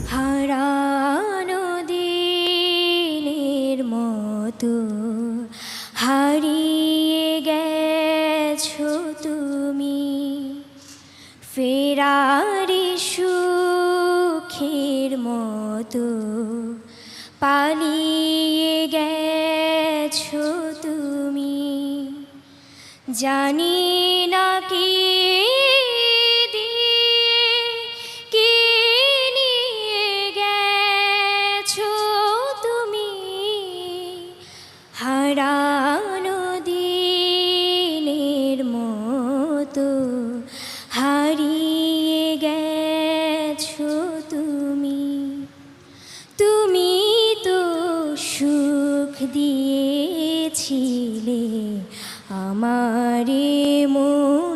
হারানো দিনের মতো হারিয়ে গেছো তুমি, ফেরারি সুখের মতো পালিয়ে গেছো তুমি। জানি না কি হারানো দিনের মতো হারিয়ে গেছো তুমি। তুমি তো সুখ দিয়েছিলে আমারে মন।